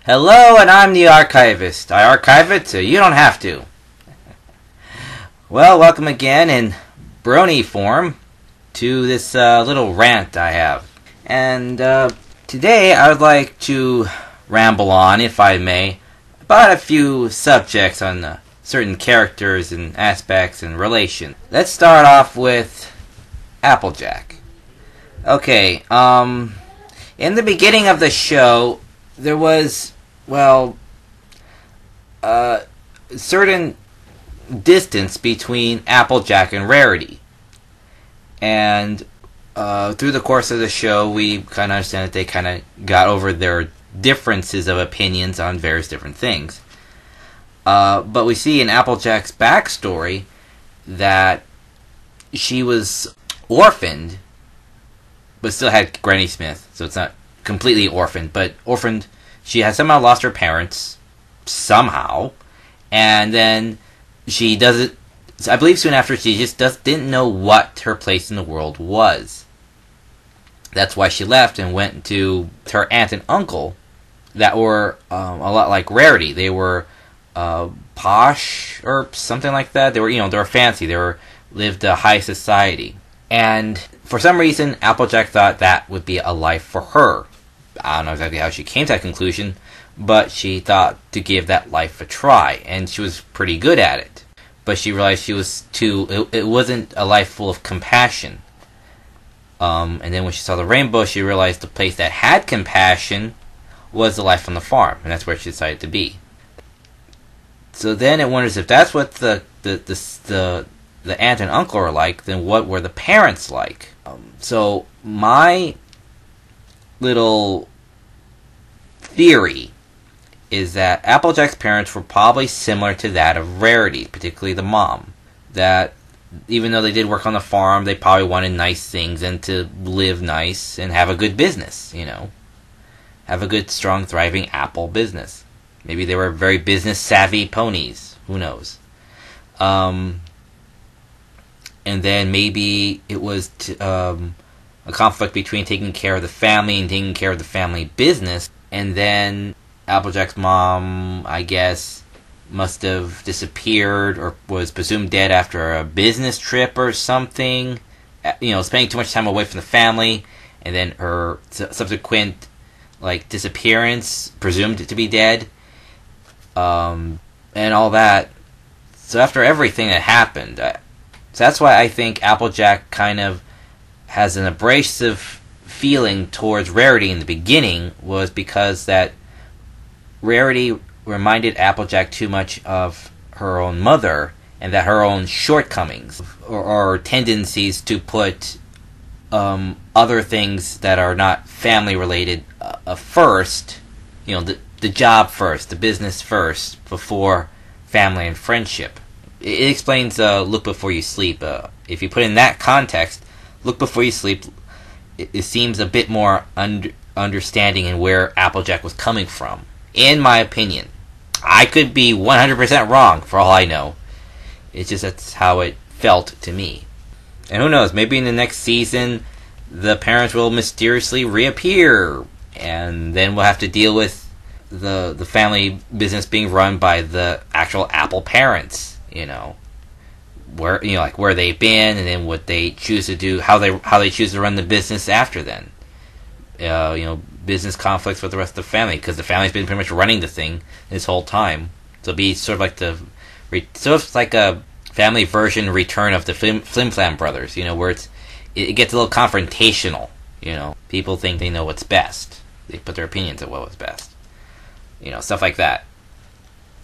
Hello, and I'm the archivist. I archive it so you don't have to. Well, welcome again in brony form to this little rant I have. And today I would like to ramble on, if I may, about a few subjects on certain characters and aspects and relations. Let's start off with Applejack. Okay, in the beginning of the show, there was, certain distance between Applejack and Rarity. And through the course of the show, we kind of understand that they kind of got over their differences of opinions on various different things. But we see in Applejack's backstory that she was orphaned, but still had Granny Smith, so it's not completely orphaned, but orphaned. She had somehow lost her parents, somehow, and then she doesn't, I believe soon after, she just didn't know what her place in the world was. That's why she left and went to her aunt and uncle that were a lot like Rarity. They were posh or something like that. They were fancy. They lived a high society. And for some reason, Applejack thought that would be a life for her. I don't know exactly how she came to that conclusion, but she thought to give that life a try, and she was pretty good at it. But she realized it wasn't a life full of compassion. And then when she saw the rainbow, she realized the place that had compassion was the life on the farm, and that's where she decided to be. So then it wonders, if that's what the aunt and uncle are like, then what were the parents like? So my little theory is that Applejack's parents were probably similar to that of Rarity, particularly the mom. That even though they did work on the farm, they probably wanted nice things and to live nice and have a good business, Have a good, strong, thriving apple business. Maybe they were very business-savvy ponies. Who knows? And then maybe it was a conflict between taking care of the family and taking care of the family business. And then Applejack's mom, I guess, must have disappeared or was presumed dead after a business trip or something. Spending too much time away from the family. And then her subsequent, disappearance, presumed to be dead. And all that. So after everything that happened, so that's why I think Applejack kind of has an abrasive feeling towards Rarity in the beginning, was because that Rarity reminded Applejack too much of her own mother, and that her own shortcomings or tendencies to put other things that are not family related first, the job first, the business first, before family and friendship. It explains Look Before You Sleep. If you put in that context, Look Before You Sleep, it seems a bit more understanding in where Applejack was coming from, in my opinion. I could be 100% wrong, for all I know. It's just that's how it felt to me. And who knows, maybe in the next season, the parents will mysteriously reappear, and then we'll have to deal with the family business being run by the actual Apple parents, where they've been, and then what they choose to do, how they choose to run the business after then. Business conflicts with the rest of the family, because the family's been pretty much running the thing this whole time. So it'll be sort of like a family version return of the Flim Flam brothers, where it gets a little confrontational. People think they know what's best. They put their opinions at what was best. Stuff like that.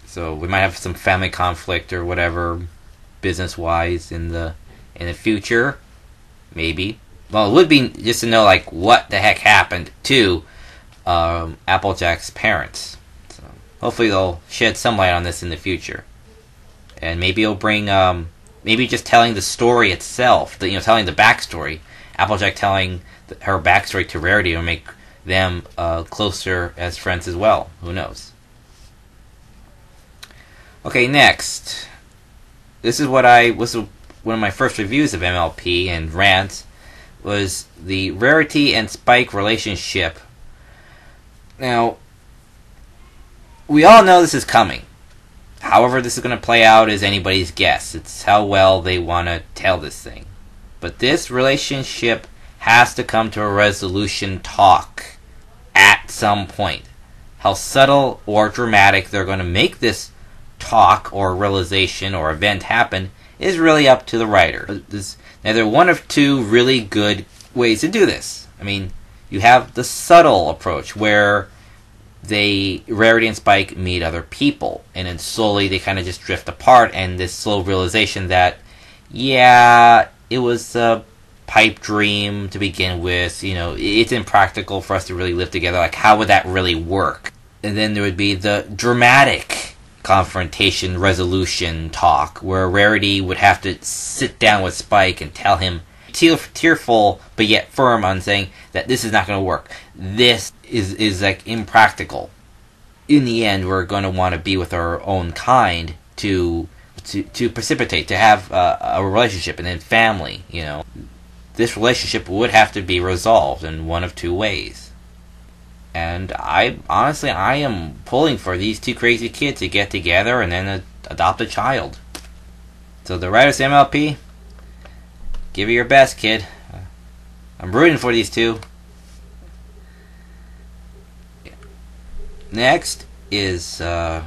So we might have some family conflict or whatever, business-wise, in the future, maybe. Well, it would be just to know, what the heck happened to Applejack's parents. So hopefully they'll shed some light on this in the future. And maybe it'll bring, maybe just telling the story itself, telling the backstory, Applejack telling her backstory to Rarity will make them closer as friends as well. Who knows? Okay, next. This is one of my first reviews of MLP and rants, was the Rarity and Spike relationship. Now, we all know this is coming. However this is going to play out is anybody's guess. It's how well they want to tell this thing. But this relationship has to come to a resolution talk at some point. How subtle or dramatic they're going to make this talk or realization or event happen is really up to the writer. Now, there are one of two really good ways to do this. I mean, you have the subtle approach where Rarity and Spike meet other people, and then slowly they kind of just drift apart, and this slow realization that, yeah, it was a pipe dream to begin with, it's impractical for us to really live together, like, how would that really work? And then there would be the dramatic confrontation resolution talk, where Rarity would have to sit down with Spike and tell him, tearful but yet firm on saying that this is not going to work. This is like impractical. In the end, we're going to want to be with our own kind to precipitate, to have a relationship and then family. This relationship would have to be resolved in one of two ways. And I am pulling for these two crazy kids to get together and then adopt a child. So the writers MLP, give it your best, kid. I'm rooting for these two. Next is okay,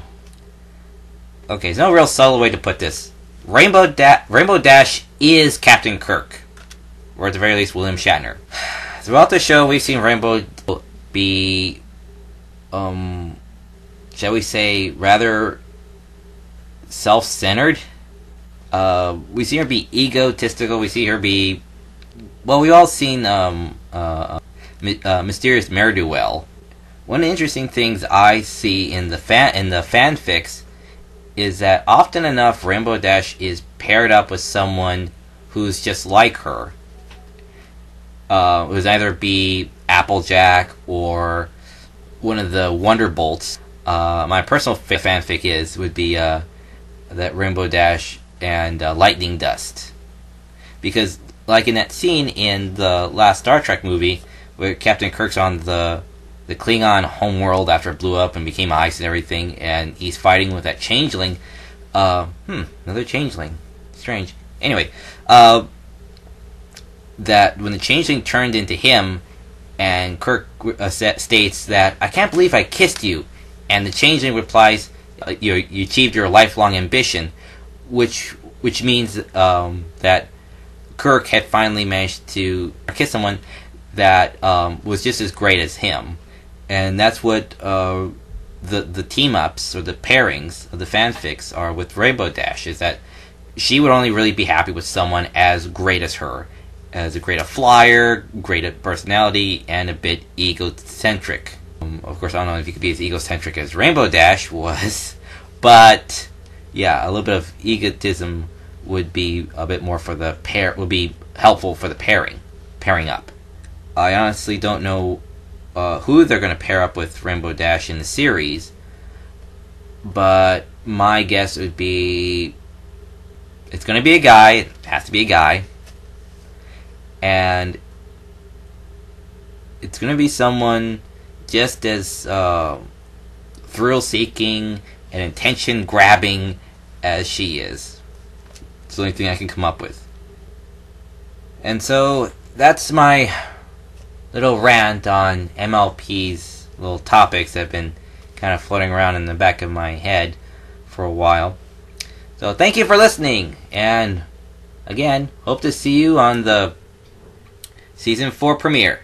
there's no real subtle way to put this. Rainbow Dash is Captain Kirk, or at the very least William Shatner. Throughout the show, we've seen Rainbow be, shall we say, rather self-centered. We see her be egotistical. We see her be, well, we've all seen Mysterious Ne'er-do-well. One of the interesting things I see in the fanfics is that often enough Rainbow Dash is paired up with someone who's just like her. Who's either be Applejack or one of the Wonderbolts. My personal fanfic would be that Rainbow Dash and Lightning Dust. Because, like in that scene in the last Star Trek movie, where Captain Kirk's on the Klingon homeworld after it blew up and became ice and everything, and he's fighting with that changeling. Another changeling. Strange. Anyway, that when the changeling turned into him, and Kirk states that, I can't believe I kissed you, and the changeling replies, you achieved your lifelong ambition, which means that Kirk had finally managed to kiss someone that was just as great as him. And that's what the team-ups, or the pairings of the fanfics are with Rainbow Dash, is that she would only really be happy with someone as great as her. As a great flyer, great at personality, and a bit egocentric. Of course, I don't know if you could be as egocentric as Rainbow Dash was, but yeah, a little bit of egotism would be a bit more for the pair, would be helpful for the pairing up. I honestly don't know who they're going to pair up with Rainbow Dash in the series, but my guess would be it's going to be a guy. It has to be a guy. And it's going to be someone just as thrill-seeking and attention-grabbing as she is. It's the only thing I can come up with. And so that's my little rant on MLP's little topics that have been kind of floating around in the back of my head for a while. So thank you for listening, and again, hope to see you on the Season 4 premiere.